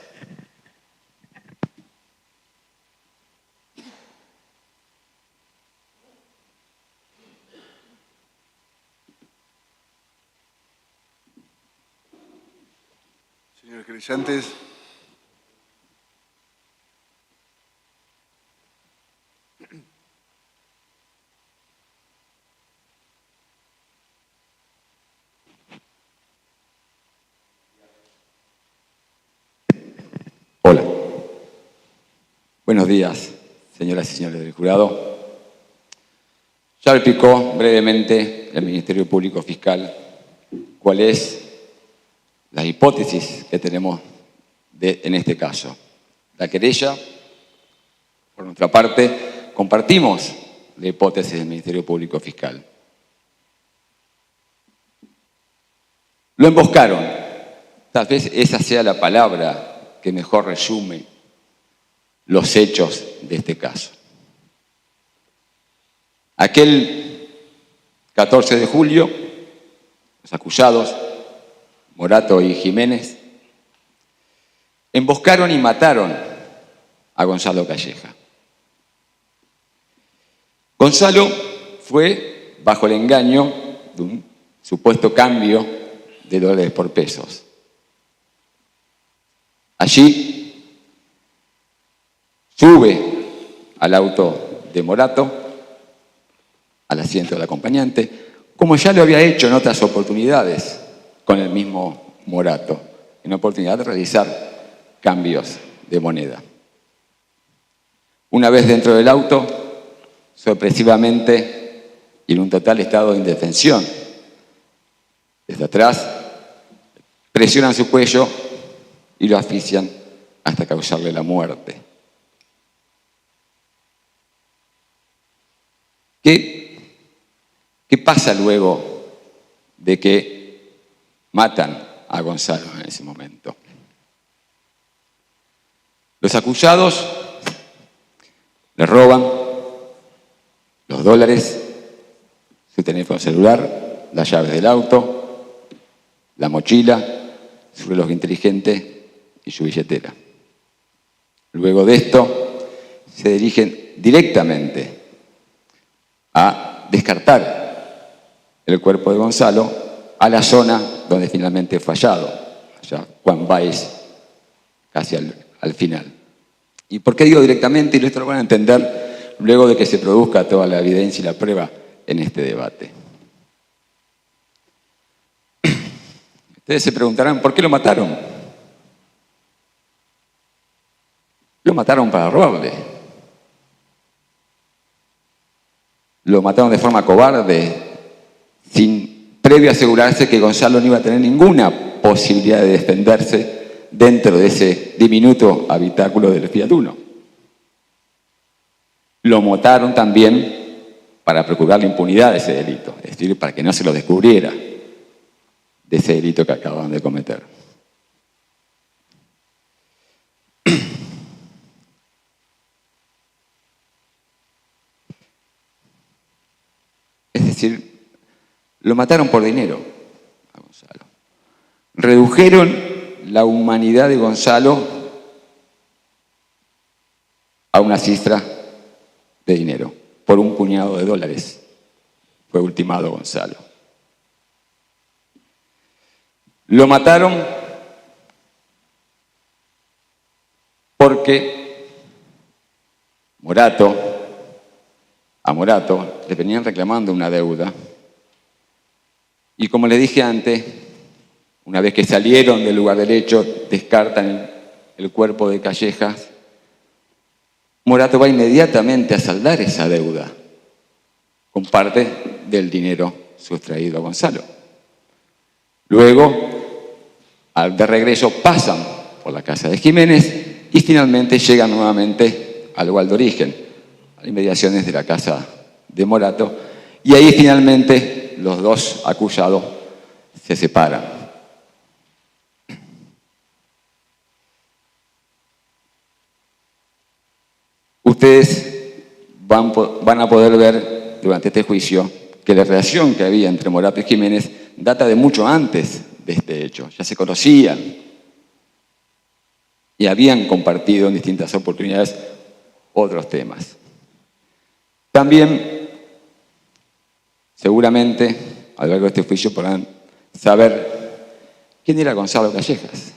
Señores querellantes. Hola. Buenos días, señoras y señores del jurado. Ya explicó brevemente el Ministerio Público Fiscal cuál es la hipótesis que tenemos en este caso. La querella, por nuestra parte, compartimos la hipótesis del Ministerio Público Fiscal. Lo emboscaron. Tal vez esa sea la palabra que mejor resume los hechos de este caso. Aquel 14 de julio, los acusados, Morato y Jiménez, emboscaron y mataron a Gonzalo Calleja. Gonzalo fue bajo el engaño de un supuesto cambio de dólares por pesos. Allí sube al auto de Morato, al asiento del acompañante, como ya lo había hecho en otras oportunidades con el mismo Morato, en la oportunidad de realizar cambios de moneda. Una vez dentro del auto, sorpresivamente y en un total estado de indefensión, desde atrás presionan su cuello y lo asfixian hasta causarle la muerte. ¿Qué pasa luego de que matan a Gonzalo en ese momento? Los acusados le roban los dólares, su teléfono celular, las llaves del auto, la mochila, su reloj inteligente y su billetera. Luego de esto, se dirigen directamente a descartar el cuerpo de Gonzalo a la zona donde finalmente fue hallado, allá Juan Baez, casi al final. ¿Y por qué digo directamente? Y esto lo van a entender luego de que se produzca toda la evidencia y la prueba en este debate. Ustedes se preguntarán, ¿por qué lo mataron? Lo mataron para robarle. Lo mataron de forma cobarde, sin previo asegurarse que Gonzalo no iba a tener ninguna posibilidad de defenderse dentro de ese diminuto habitáculo del Fiat Uno. Lo mataron también para procurar la impunidad de ese delito, es decir, para que no se lo descubriera de ese delito que acaban de cometer. Es decir, lo mataron por dinero a Gonzalo. Redujeron la humanidad de Gonzalo a una cifra de dinero. Por un puñado de dólares fue ultimado Gonzalo. Lo mataron porque a Morato le venían reclamando una deuda. Y como les dije antes, una vez que salieron del lugar del hecho, descartan el cuerpo de Callejas, Morato va inmediatamente a saldar esa deuda con parte del dinero sustraído a Gonzalo. Luego, de regreso, pasan por la casa de Jiménez y finalmente llegan nuevamente al lugar de origen, a las inmediaciones de la casa de Morato, y ahí finalmente los dos acusados se separan. Ustedes van a poder ver durante este juicio que la relación que había entre Morato y Jiménez data de mucho antes de este hecho. Ya se conocían y habían compartido en distintas oportunidades otros temas. También, seguramente, a lo largo de este juicio podrán saber quién era Gonzalo Callejas.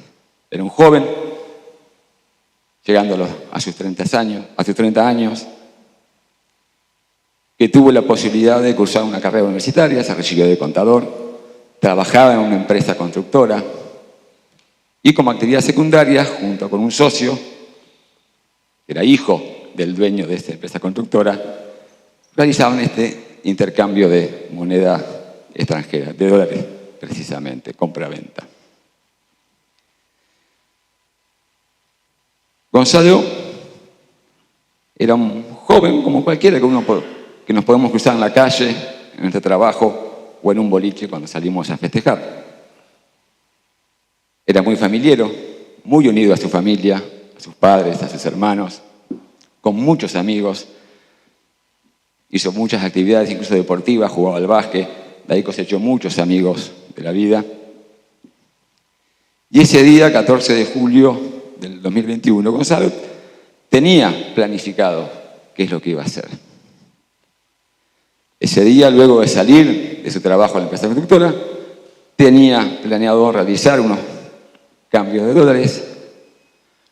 Era un joven, llegando a sus 30 años, que tuvo la posibilidad de cursar una carrera universitaria, se recibió de contador, trabajaba en una empresa constructora y como actividad secundaria, junto con un socio, que era hijo del dueño de esta empresa constructora, realizaban este intercambio de moneda extranjera, de dólares precisamente, compra-venta. Gonzalo era un joven como cualquiera que nos podemos cruzar en la calle, en nuestro trabajo o en un boliche cuando salimos a festejar. Era muy familiero, muy unido a su familia, a sus padres, a sus hermanos, con muchos amigos. Hizo muchas actividades, incluso deportivas, jugaba al básquet, de ahí cosechó muchos amigos de la vida. Y ese día, 14 de julio del 2021, Gonzalo tenía planificado qué es lo que iba a hacer. Ese día, luego de salir de su trabajo en la empresa constructora, tenía planeado realizar unos cambios de dólares,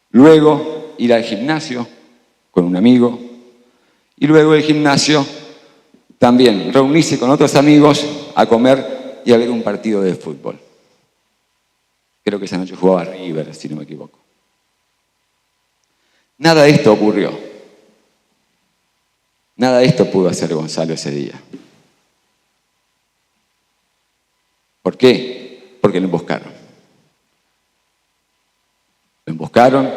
luego ir al gimnasio con un amigo y luego del gimnasio también reunirse con otros amigos a comer y a ver un partido de fútbol. Creo que esa noche jugaba River, si no me equivoco. Nada de esto ocurrió. Nada de esto pudo hacer Gonzalo ese día. ¿Por qué? Porque lo emboscaron. Lo emboscaron,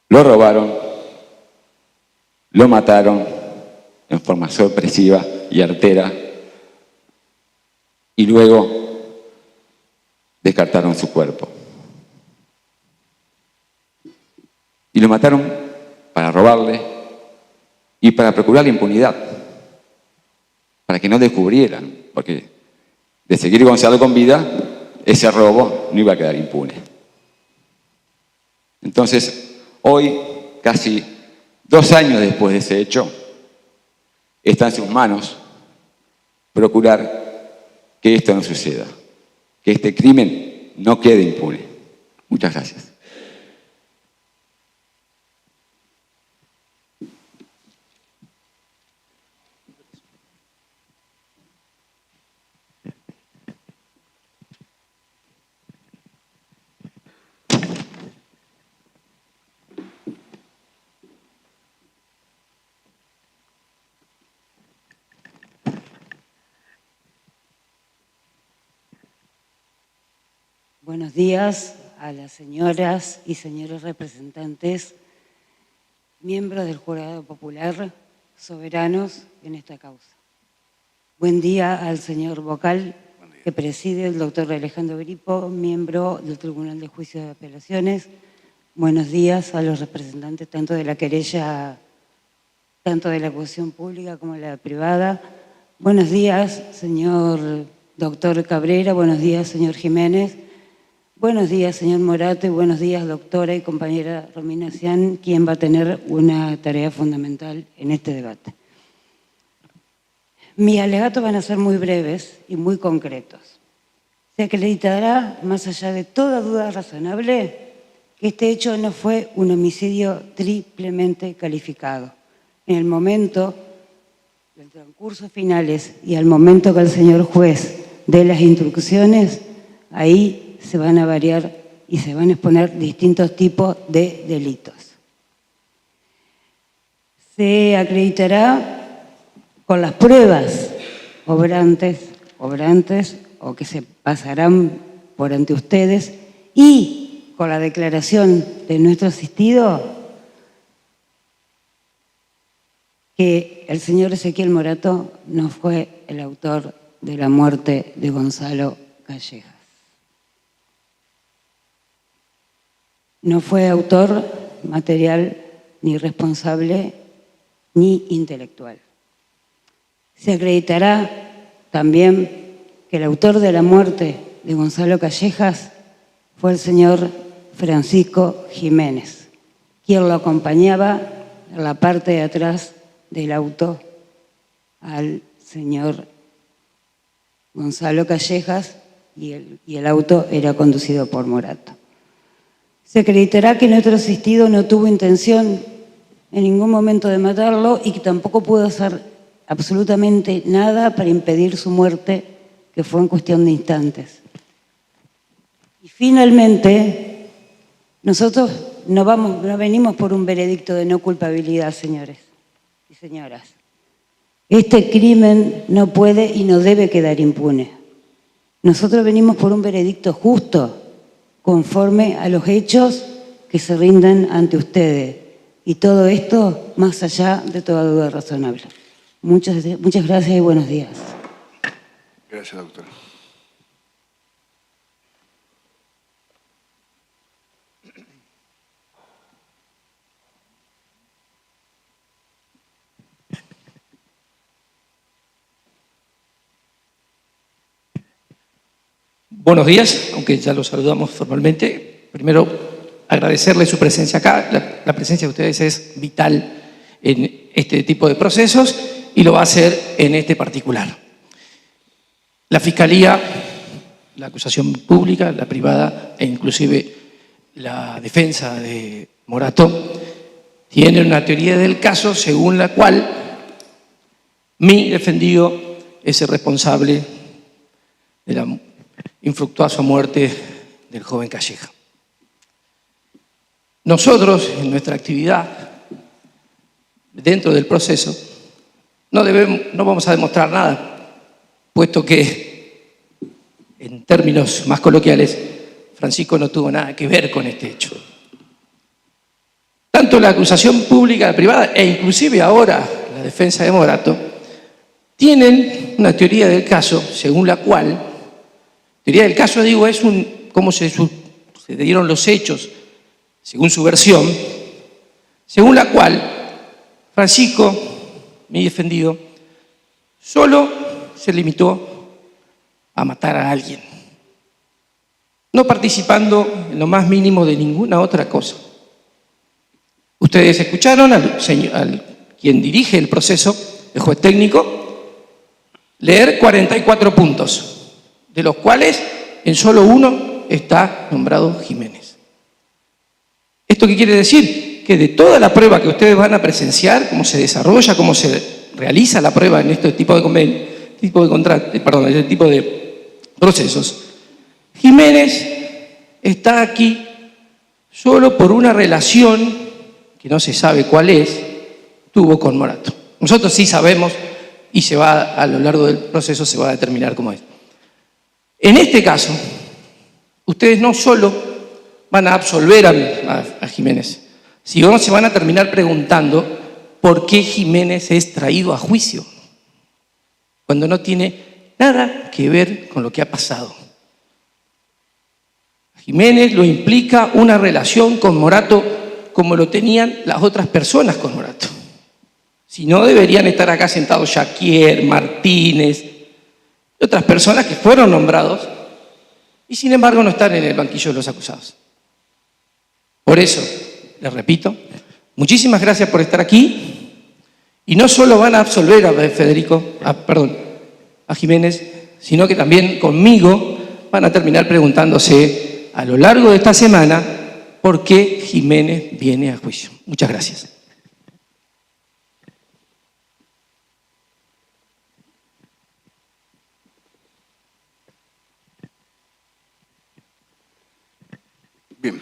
lo robaron, lo mataron en forma sorpresiva y artera y luego descartaron su cuerpo. Y lo mataron para robarle y para procurar la impunidad, para que no descubrieran, porque de seguir Gonzalo con vida, ese robo no iba a quedar impune. Entonces, hoy, casi 2 años después de ese hecho, está en sus manos procurar que esto no suceda, que este crimen no quede impune. Muchas gracias. Buenos días a las señoras y señores representantes, miembros del Jurado Popular, soberanos en esta causa. Buen día al señor vocal que preside el doctor Alejandro Gripo, miembro del Tribunal de Juicio de Apelaciones. Buenos días a los representantes tanto de la querella, tanto de la acusación pública como de la privada. Buenos días, señor doctor Cabrera. Buenos días, señor Jiménez. Buenos días, señor Morato, y buenos días, doctora y compañera Romina Cian, quien va a tener una tarea fundamental en este debate. Mis alegatos van a ser muy breves y muy concretos. Se acreditará, más allá de toda duda razonable, que este hecho no fue un homicidio triplemente calificado. En el momento del transcurso finales y al momento que el señor juez dé las instrucciones, ahí se van a variar y se van a exponer distintos tipos de delitos. Se acreditará con las pruebas obrantes o que se pasarán por ante ustedes y con la declaración de nuestro asistido que el señor Ezequiel Morato no fue el autor de la muerte de Gonzalo Callejas. No fue autor material ni responsable ni intelectual. Se acreditará también que el autor de la muerte de Gonzalo Callejas fue el señor Francisco Jiménez, quien lo acompañaba en la parte de atrás del auto al señor Gonzalo Callejas y el auto era conducido por Morato. Se acreditará que nuestro asistido no tuvo intención en ningún momento de matarlo y que tampoco pudo hacer absolutamente nada para impedir su muerte, que fue en cuestión de instantes. Y finalmente, nosotros no venimos por un veredicto de no culpabilidad, señores y señoras. Este crimen no puede y no debe quedar impune. Nosotros venimos por un veredicto justo, conforme a los hechos que se rinden ante ustedes. Y todo esto más allá de toda duda razonable. Muchas gracias y buenos días. Gracias, doctor. Buenos días, aunque ya los saludamos formalmente. Primero, agradecerle su presencia acá. La presencia de ustedes es vital en este tipo de procesos y lo va a hacer en este particular. La Fiscalía, la acusación pública, la privada e inclusive la defensa de Morato tienen una teoría del caso según la cual mi defendido es el responsable de la infructuosa muerte del joven Calleja. Nosotros, en nuestra actividad, dentro del proceso, no vamos a demostrar nada, puesto que, en términos más coloquiales, Francisco no tuvo nada que ver con este hecho. Tanto la acusación pública, la privada, e inclusive ahora la defensa de Morato, tienen una teoría del caso según la cual, teoría del caso, digo, es cómo se dieron los hechos, según su versión, según la cual Francisco, mi defendido, solo se limitó a matar a alguien, no participando en lo más mínimo de ninguna otra cosa. Ustedes escucharon al quien dirige el proceso, el juez técnico, leer 44 puntos, de los cuales en solo uno está nombrado Jiménez. ¿Esto qué quiere decir? Que de toda la prueba que ustedes van a presenciar, cómo se desarrolla, cómo se realiza la prueba en este tipo de procesos, Jiménez está aquí solo por una relación que no se sabe cuál es, tuvo con Morato. Nosotros sí sabemos y a lo largo del proceso se va a determinar cómo es. En este caso, ustedes no solo van a absolver a Jiménez, sino se van a terminar preguntando por qué Jiménez es traído a juicio, cuando no tiene nada que ver con lo que ha pasado. A Jiménez lo implica una relación con Morato como lo tenían las otras personas con Morato. Si no, deberían estar acá sentados Jaquier, Martínez y otras personas que fueron nombrados y sin embargo no están en el banquillo de los acusados. Por eso, les repito, muchísimas gracias por estar aquí y no solo van a absolver a Jiménez, sino que también conmigo van a terminar preguntándose a lo largo de esta semana por qué Jiménez viene a juicio. Muchas gracias. Bien.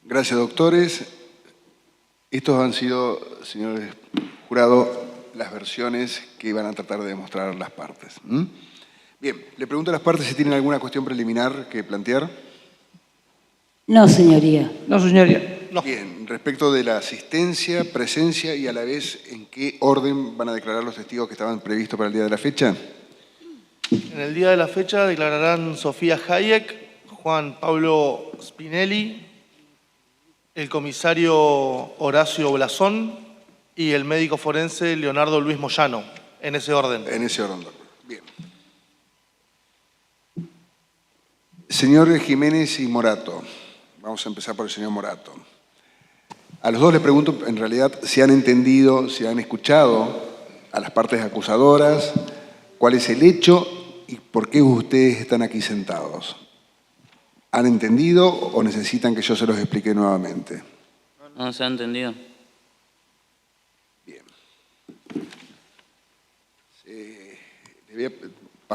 Gracias, doctores. Estos han sido, señores jurados, las versiones que iban a tratar de demostrar las partes. Bien, le pregunto a las partes si tienen alguna cuestión preliminar que plantear. No, señoría. No, señoría. No. Bien, respecto de la asistencia, presencia y a la vez, ¿en qué orden van a declarar los testigos que estaban previstos para el día de la fecha? En el día de la fecha declararán Sofía Hayek, Juan Pablo Spinelli, el comisario Horacio Blasón y el médico forense Leonardo Luis Moyano, en ese orden. En ese orden, doctor. Bien. Señor Jiménez y Morato. Vamos a empezar por el señor Morato. A los dos les pregunto, en realidad, si han entendido, si han escuchado a las partes acusadoras, cuál es el hecho ¿Y por qué ustedes están aquí sentados? ¿Han entendido o necesitan que yo se los explique nuevamente? No se ha entendido.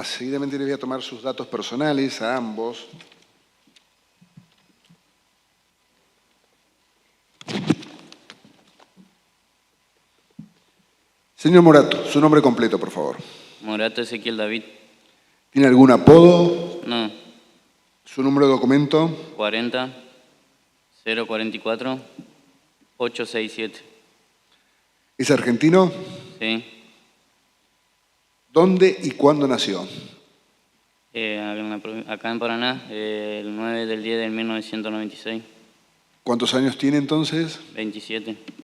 Seguidamente les voy a tomar sus datos personales a ambos. Señor Morato, su nombre completo, por favor. Morato Ezequiel David. ¿Tiene algún apodo? No. ¿Su número de documento? 40 044 867. ¿Es argentino? Sí. ¿Dónde y cuándo nació? Acá en Paraná, el 9 del 10 de 1996. ¿Cuántos años tiene entonces? 27.